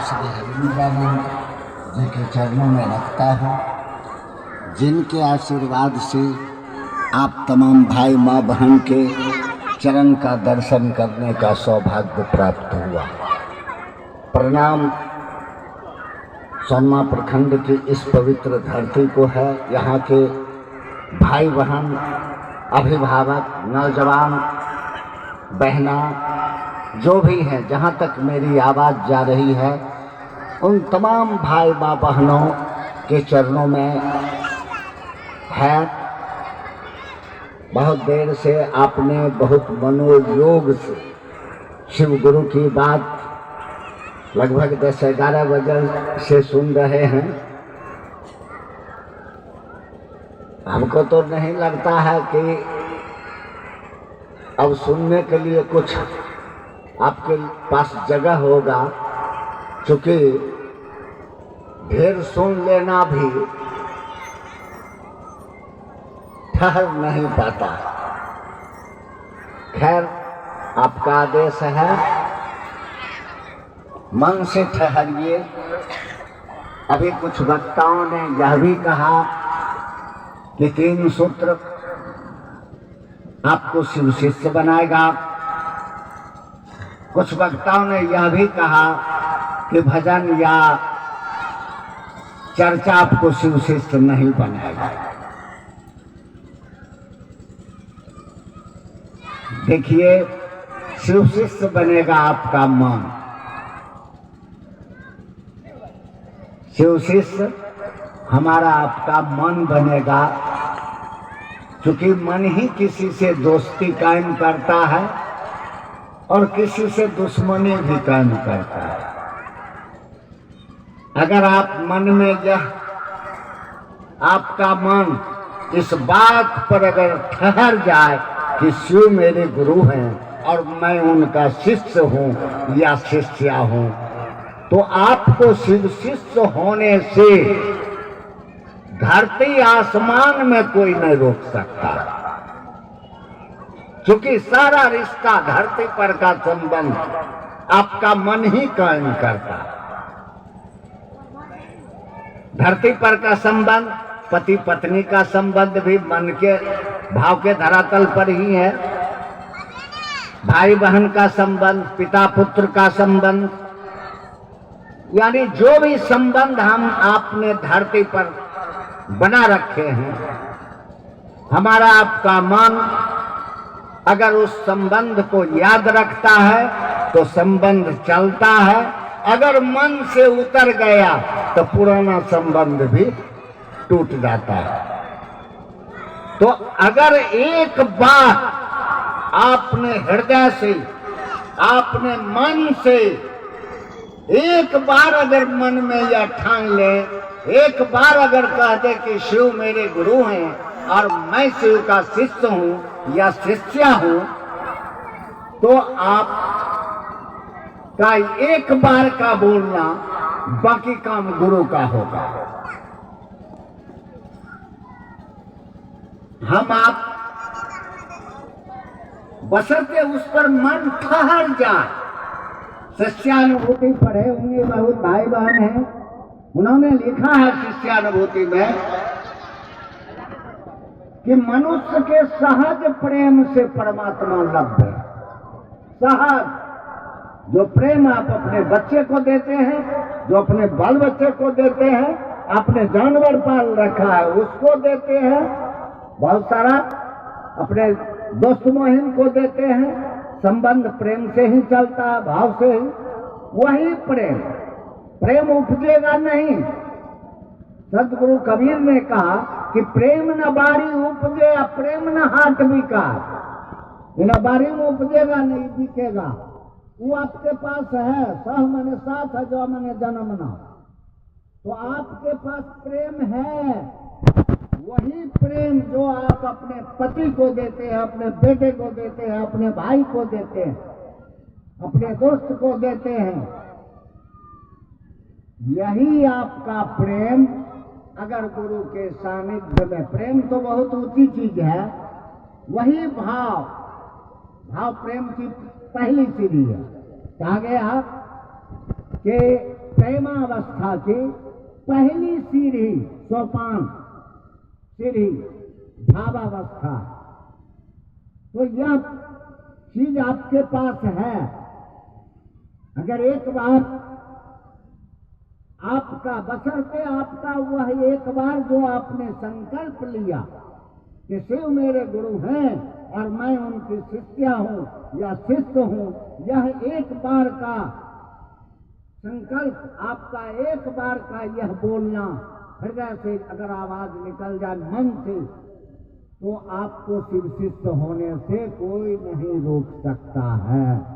श्री हरिदानंद जी के चरणों में रखता हूँ, जिनके आशीर्वाद से आप तमाम भाई माँ बहन के चरण का दर्शन करने का सौभाग्य प्राप्त हुआ। प्रणाम सोनमा प्रखंड की इस पवित्र धरती को है। यहाँ के भाई बहन, अभिभावक, नौजवान, बहना जो भी हैं, जहाँ तक मेरी आवाज़ जा रही है, उन तमाम भाई माँ बहनों के चरणों में है। बहुत देर से आपने बहुत मनोयोग से शिव गुरु की बात लगभग 10-11 बजे से सुन रहे हैं। हमको तो नहीं लगता है कि अब सुनने के लिए कुछ आपके पास जगह होगा, क्योंकि ढेर सुन लेना भी ठहर नहीं पाता। खैर, आपका आदेश है, मन से ठहरिए। अभी कुछ वक्ताओं ने यह भी कहा कि 3 सूत्र आपको शिव शिष्य बनाएगा। कुछ वक्ताओं ने यह भी कहा कि भजन या चर्चा आपको शिव शिष्य नहीं बनाएगा। देखिए, शिव शिष्य बनेगा आपका मन। शिव शिष्य हमारा आपका मन बनेगा, क्योंकि मन ही किसी से दोस्ती कायम करता है और किसी से दुश्मनी भी कायम करता है। अगर आप मन में यह आपका मन इस बात पर अगर ठहर जाए कि शिव मेरे गुरु हैं और मैं उनका शिष्य हूँ या शिष्या हूँ, तो आपको शिव शिष्य होने से धरती आसमान में कोई नहीं रोक सकता, क्योंकि सारा रिश्ता धरती पर का संबंध आपका मन ही कायम करता। धरती पर का संबंध, पति पत्नी का संबंध भी मन के भाव के धरातल पर ही है। भाई बहन का संबंध, पिता पुत्र का संबंध, यानी जो भी संबंध हम आपने धरती पर बना रखे हैं, हमारा आपका मन अगर उस संबंध को याद रखता है तो संबंध चलता है। अगर मन से उतर गया तो पुराना संबंध भी टूट जाता है। तो अगर एक बार आपने हृदय से, आपने मन से एक बार अगर मन में यह ठान ले, एक बार अगर कह दे कि शिव मेरे गुरु हैं और मैं शिव का शिष्य हूँ या शिष्या हूँ, तो आप का एक बार का बोलना बाकी काम गुरु का होगा। हम आप बशर्ते उस पर मन ठहर जाए। शिष्यानुभूति पढ़े होंगे बहुत भाई बहन हैं, उन्होंने लिखा है शिष्यानुभूति में कि मनुष्य के सहज प्रेम से परमात्मा लब्ध है। सहज जो प्रेम आप अपने बच्चे को देते हैं, जो अपने बाल बच्चे को देते हैं, आपने जानवर पाल रखा है उसको देते हैं, बहुत सारा अपने दोस्त मोहिम को देते हैं। संबंध प्रेम से ही चलता है, भाव से ही। वही प्रेम, प्रेम उपजेगा नहीं। सतगुरु कबीर ने कहा कि प्रेम न बारी उपजे, प्रेम न हाट बिकार। न बारी में उपजेगा नहीं बिकेगा। वो आपके पास है, सह मने साथ है, जो मने जन्म ना। तो आपके पास प्रेम है, वही प्रेम जो आप अपने पति को देते हैं, अपने बेटे को देते हैं, अपने भाई को देते हैं, अपने दोस्त को देते हैं, यही आपका प्रेम अगर गुरु के सानिध्य में, प्रेम तो बहुत ऊंची चीज है, वही भाव, भाव प्रेम की पहली सीढ़ी है। कहा गया कि प्रेमावस्था की पहली सीढ़ी, सोपान सीढ़ी भावावस्था। तो यह चीज आपके पास है। अगर एक बार आपका, बशर्ते आपका वह एक बार जो आपने संकल्प लिया कि शिव मेरे गुरु हैं और मैं उनकी शिष्या हूं या शिष्य हूं, यह एक बार का संकल्प, आपका एक बार का यह बोलना हृदय से अगर आवाज निकल जाए मन से, तो आपको शिव शिष्य होने से कोई नहीं रोक सकता है।